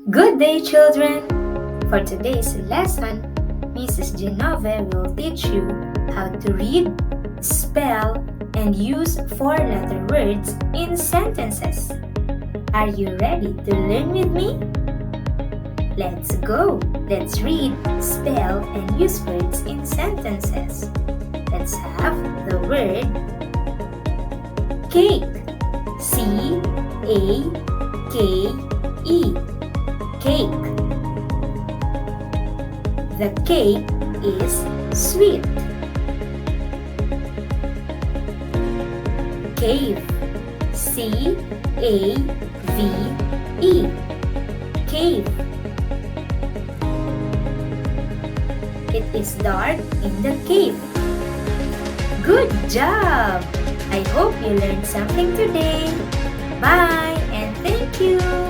Good day, children! For today's lesson, Mrs. Genove will teach you how to read, spell, and use four-letter words in sentences. Are you ready to learn with me? Let's go! Let's read, spell, and use words in sentences. Let's have the word cake. C-A-K-E. Cake. The cake is sweet. Cave. C-A-V-E. Cave. It is dark in the cave. Good job! I hope you learned something today. Bye and thank you!